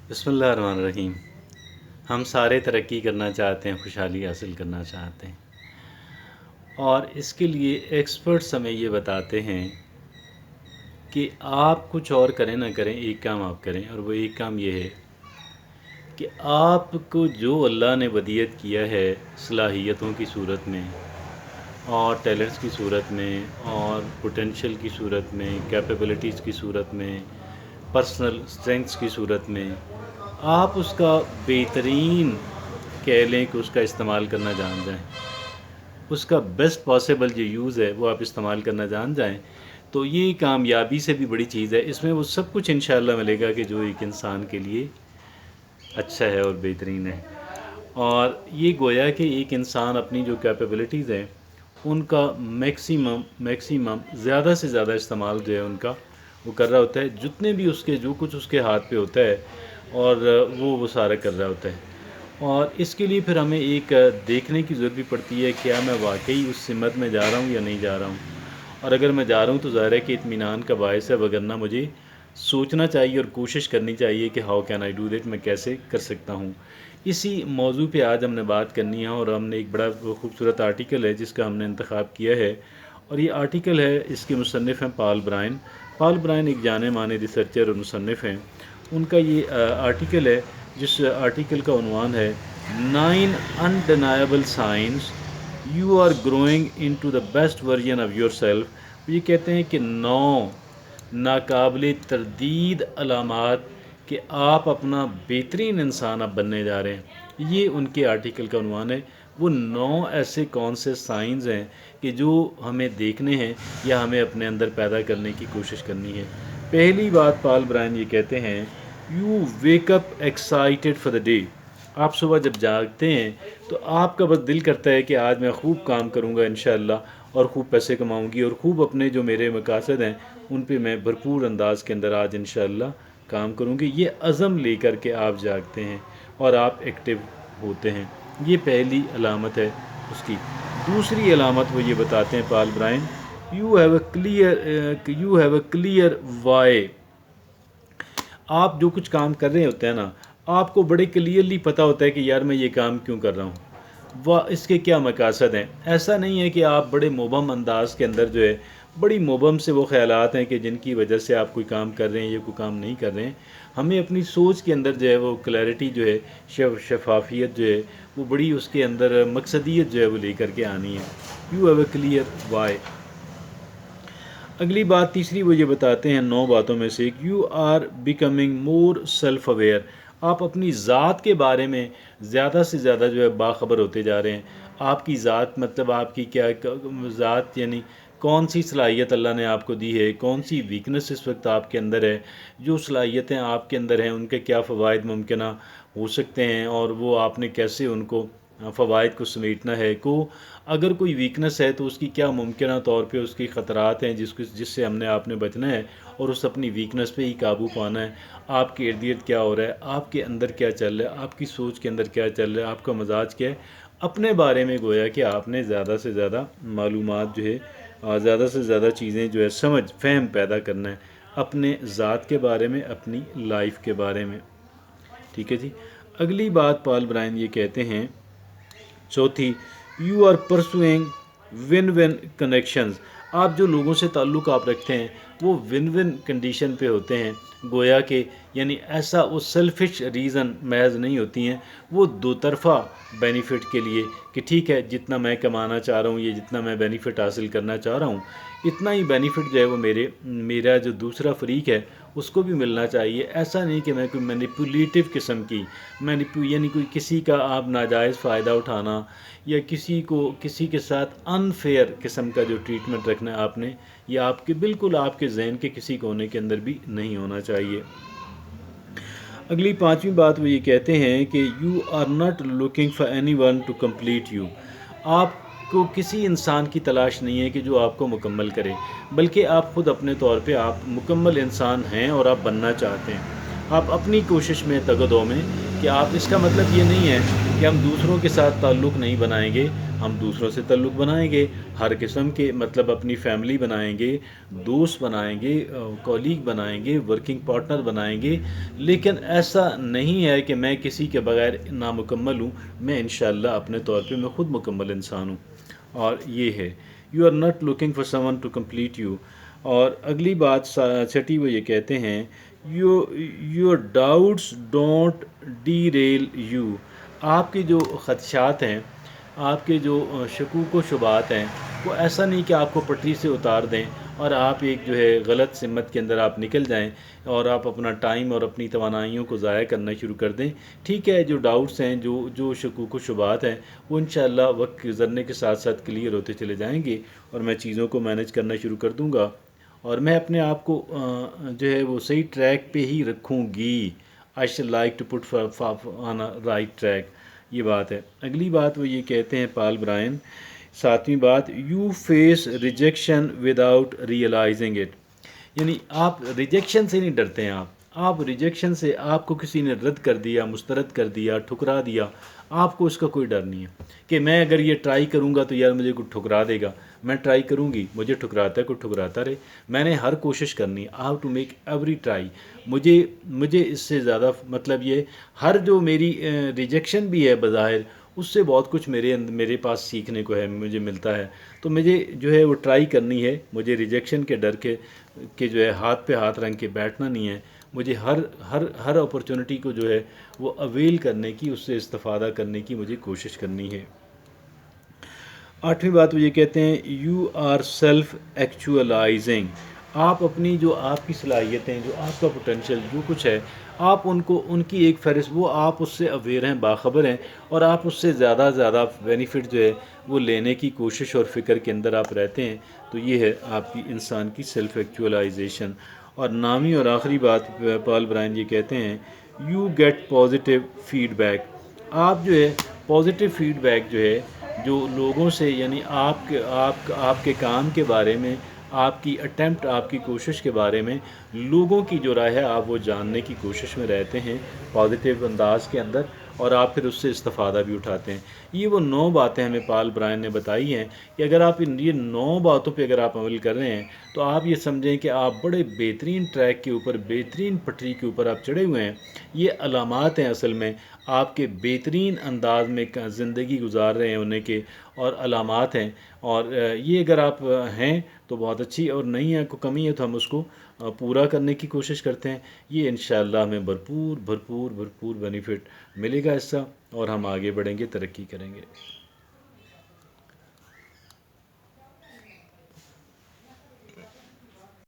بسم اللہ الرحمن الرحیم۔ ہم سارے ترقی کرنا چاہتے ہیں، خوشحالی حاصل کرنا چاہتے ہیں، اور اس کے لیے ایکسپرٹس ہمیں یہ بتاتے ہیں کہ آپ کچھ اور کریں نہ کریں، ایک کام آپ کریں، اور وہ ایک کام یہ ہے کہ آپ کو جو اللہ نے ودیعت کیا ہے صلاحیتوں کی صورت میں اور ٹیلنٹس کی صورت میں اور پوٹینشیل کی صورت میں، کیپیبلٹیز کی صورت میں، پرسنل اسٹرینگس کی صورت میں، آپ اس کا بہترین کہہ لیں کہ اس کا استعمال کرنا جان جائیں، اس کا بیسٹ پاسبل جو یوز ہے وہ آپ استعمال کرنا جان جائیں، تو یہ کامیابی سے بھی بڑی چیز ہے۔ اس میں وہ سب کچھ انشاءاللہ ملے گا کہ جو ایک انسان کے لیے اچھا ہے اور بہترین ہے۔ اور یہ گویا کہ ایک انسان اپنی جو کیپیبلٹیز ہیں ان کا میکسیمم زیادہ سے زیادہ استعمال جو ہے ان کا وہ کر رہا ہوتا ہے، جتنے بھی اس کے جو کچھ اس کے ہاتھ پہ ہوتا ہے، اور وہ سارا کر رہا ہوتا ہے۔ اور اس کے لیے پھر ہمیں ایک دیکھنے کی ضرورت بھی پڑتی ہے، کیا میں واقعی اس سمت میں جا رہا ہوں یا نہیں جا رہا ہوں، اور اگر میں جا رہا ہوں تو ظاہر ہے کہ اطمینان کا باعث ہے، وگرنہ مجھے سوچنا چاہیے اور کوشش کرنی چاہیے کہ how can I do that, میں کیسے کر سکتا ہوں۔ اسی موضوع پہ آج ہم نے بات کرنی ہے، اور ہم نے ایک بڑا خوبصورت آرٹیکل ہے جس کا ہم نے انتخاب کیا ہے، اور یہ آرٹیکل ہے، اس کے مصنف ہیں پال برائن۔ پال برائن ایک جانے مانے ریسرچر اور مصنف ہیں۔ ان کا یہ آرٹیکل ہے جس آرٹیکل کا عنوان ہے 9 undeniable signs you are growing into the best version of yourself۔ یہ کہتے ہیں کہ 9 ناقابل تردید علامات کہ آپ اپنا بہترین انسان اب بننے جا رہے ہیں، یہ ان کے آرٹیکل کا عنوان ہے۔ وہ 9 ایسے کون سے سائنز ہیں کہ جو ہمیں دیکھنے ہیں یا ہمیں اپنے اندر پیدا کرنے کی کوشش کرنی ہے۔ پہلی بات پال برائن یہ کہتے ہیں، you wake up excited for the day. آپ صبح جب جاگتے ہیں تو آپ کا بس دل کرتا ہے کہ آج میں خوب کام کروں گا انشاءاللہ، اور خوب پیسے کماؤں گی، اور خوب اپنے جو میرے مقاصد ہیں ان پہ میں بھرپور انداز کے اندر آج انشاءاللہ کام کروں گی۔ یہ عزم لے کر کے آپ جاگتے ہیں اور آپ ایکٹیو ہوتے ہیں، یہ پہلی علامت ہے اس کی۔ دوسری علامت وہ یہ بتاتے ہیں Paul Brian, you have a clear why. آپ جو کچھ کام کر رہے ہوتے ہیں نا، آپ کو بڑے کلیئرلی پتہ ہوتا ہے کہ یار میں یہ کام کیوں کر رہا ہوں، اس کے کیا مقاصد ہیں۔ ایسا نہیں ہے کہ آپ بڑے مبہم انداز کے اندر جو ہے، بڑی مبہم سے وہ خیالات ہیں کہ جن کی وجہ سے آپ کوئی کام کر رہے ہیں یا کوئی کام نہیں کر رہے ہیں۔ ہمیں اپنی سوچ کے اندر جو ہے وہ کلیئرٹی جو ہے، شفافیت جو ہے، وہ بڑی اس کے اندر مقصدیت جو ہے وہ لے کر کے آنی ہے۔ You have a clear Y. اگلی بات تیسری وہ یہ بتاتے ہیں 9 باتوں میں سے، you are becoming more self aware. آپ اپنی ذات کے بارے میں زیادہ سے زیادہ جو ہے باخبر ہوتے جا رہے ہیں۔ آپ کی ذات مطلب آپ کی کیا ذات، یعنی کون سی صلاحیت اللہ نے آپ کو دی ہے، کون سی ویکنس اس وقت آپ کے اندر ہے، جو صلاحیتیں آپ کے اندر ہیں ان کے کیا فوائد ممکنہ ہو سکتے ہیں، اور وہ آپ نے کیسے ان کو فوائد کو سمیٹنا ہے۔ اگر کوئی ویکنس ہے تو اس کی کیا ممکنہ طور پہ اس کی خطرات ہیں جس سے ہم نے آپ نے بچنا ہے، اور اس اپنی ویکنس پہ ہی قابو پانا ہے۔ آپ کے ارد گرد کیا ہو رہا ہے، آپ کے اندر کیا چل رہا ہے، آپ کی سوچ کے اندر کیا چل رہا ہے، آپ کا مزاج کیا ہے، اپنے بارے میں گویا کہ آپ نے زیادہ سے زیادہ معلومات جو ہے، زیادہ سے زیادہ چیزیں جو ہے فہم پیدا کرنا ہے اپنے ذات کے بارے میں، اپنی لائف کے بارے میں۔ ٹھیک ہے جی۔ اگلی بات پال برائن یہ کہتے ہیں، چوتھی، you are pursuing one one connections. آپ جو لوگوں سے تعلق آپ رکھتے ہیں وہ ون ون کنڈیشن پہ ہوتے ہیں، گویا کہ یعنی ایسا وہ سیلفش ریزن محض نہیں ہوتی ہیں، وہ دو طرفہ بینیفٹ کے لیے کہ ٹھیک ہے جتنا میں کمانا چاہ رہا ہوں یا جتنا میں بینیفٹ حاصل کرنا چاہ رہا ہوں، اتنا ہی بینیفٹ جو ہے وہ میرا جو دوسرا فریق ہے اس کو بھی ملنا چاہیے۔ ایسا نہیں کہ میں کوئی مینیپولیٹو قسم کی یعنی کوئی کسی کا آپ ناجائز فائدہ اٹھانا، یا کسی کے ساتھ انفیئر قسم کا جو ٹریٹمنٹ رکھنا ہے آپ نے، یہ آپ کے بالکل آپ کے ذہن کے کسی کونے کے اندر بھی نہیں ہونا چاہیے۔ اگلی پانچویں بات وہ یہ کہتے ہیں کہ you are not looking for anyone to complete you. آپ کو کسی انسان کی تلاش نہیں ہے کہ جو آپ کو مکمل کرے، بلکہ آپ خود اپنے طور پہ آپ مکمل انسان ہیں اور آپ بننا چاہتے ہیں۔ آپ اپنی کوشش میں تگ و دو میں کہ آپ اس کا مطلب یہ نہیں ہے کہ ہم دوسروں کے ساتھ تعلق نہیں بنائیں گے، ہم دوسروں سے تعلق بنائیں گے، ہر قسم کے مطلب اپنی فیملی بنائیں گے، دوست بنائیں گے، کولیگ بنائیں گے، ورکنگ پارٹنر بنائیں گے، لیکن ایسا نہیں ہے کہ میں کسی کے بغیر نامکمل ہوں، میں انشاءاللہ اپنے طور پہ میں خود مکمل انسان ہوں۔ اور یہ ہے you are not looking for someone to complete you. اور اگلی بات چھٹی وہ یہ کہتے ہیں your doubts don't derail you. آپ کے جو خدشات ہیں، آپ کے جو شکوک و شبہات ہیں، وہ ایسا نہیں کہ آپ کو پٹری سے اتار دیں اور آپ ایک جو ہے غلط سمت کے اندر آپ نکل جائیں اور آپ اپنا ٹائم اور اپنی توانائیوں کو ضائع کرنا شروع کر دیں۔ ٹھیک ہے، جو ڈاؤٹس ہیں، جو شکوک و شبہات ہیں، وہ انشاءاللہ وقت گزرنے کے ساتھ ساتھ کلیئر ہوتے چلے جائیں گے اور میں چیزوں کو مینج کرنا شروع کر دوں گا اور میں اپنے آپ کو جو ہے وہ صحیح ٹریک پہ ہی رکھوں گی۔ I shall like to put on a right track, یہ بات ہے۔ اگلی بات وہ یہ کہتے ہیں پال برائن، ساتویں بات، you face rejection without realising it. یعنی آپ ریجیکشن سے نہیں ڈرتے ہیں، آپ ریجیکشن سے، آپ کو کسی نے رد کر دیا، مسترد کر دیا، ٹھکرا دیا، آپ کو اس کا کوئی ڈر نہیں ہے کہ میں اگر یہ ٹرائی کروں گا تو یار مجھے کوئی ٹھکرا دے گا، میں ٹرائی کروں گی، مجھے ٹھکراتا ہے کوئی ٹھکراتا رہے، میں نے ہر کوشش کرنی ہے، I have to make every try. مجھے اس سے زیادہ مطلب یہ ہر جو میری ریجیکشن بھی ہے بظاہر، اس سے بہت کچھ میرے پاس سیکھنے کو ہے، مجھے ملتا ہے، تو مجھے جو ہے وہ ٹرائی کرنی ہے، مجھے ریجیکشن کے ڈر کے جو ہے ہاتھ پہ ہاتھ رنگ کے بیٹھنا نہیں ہے، مجھے ہر اپرچونٹی کو جو ہے وہ اویل کرنے کی، اس سے استفادہ کرنے کی مجھے کوشش کرنی ہے۔ آٹھویں بات وہ یہ کہتے ہیں یو آر سیلف ایکچولائزنگ۔ آپ اپنی جو آپ کی صلاحیتیں، جو آپ کا پوٹینشیل جو کچھ ہے، آپ ان کی ایک فہرست، وہ آپ اس سے اویئر ہیں، باخبر ہیں، اور آپ اس سے زیادہ بینیفٹ جو ہے وہ لینے کی کوشش اور فکر کے اندر آپ رہتے ہیں، تو یہ ہے آپ کی انسان کی سیلف ایکچولائزیشن۔ اور نامی اور آخری بات پال برائن یہ کہتے ہیں you get positive feedback. آپ جو ہے پازیٹیو فیڈ بیک جو ہے جو لوگوں سے، یعنی آپ کے کام کے بارے میں، آپ کی اٹیمپٹ، آپ کی کوشش کے بارے میں لوگوں کی جو رائے ہے آپ وہ جاننے کی کوشش میں رہتے ہیں پازیٹیو انداز کے اندر، اور آپ پھر اس سے استفادہ بھی اٹھاتے ہیں۔ یہ وہ 9 باتیں ہمیں پال برائن نے بتائی ہیں کہ اگر آپ یہ 9 باتوں پہ اگر آپ عمل کر رہے ہیں تو آپ یہ سمجھیں کہ آپ بڑے بہترین ٹریک کے اوپر، بہترین پٹری کے اوپر آپ چڑھے ہوئے ہیں۔ یہ علامات ہیں اصل میں آپ کے بہترین انداز میں زندگی گزار رہے ہونے کے، اور علامات ہیں، اور یہ اگر آپ ہیں تو بہت اچھی، اور نہیں ہے کوئی کمی ہے تو ہم اس کو پورا کرنے کی کوشش کرتے ہیں۔ یہ انشاءاللہ ہمیں بھرپور بھرپور بھرپور بینیفٹ ملے گا اس سے، اور ہم آگے بڑھیں گے، ترقی کریں گے۔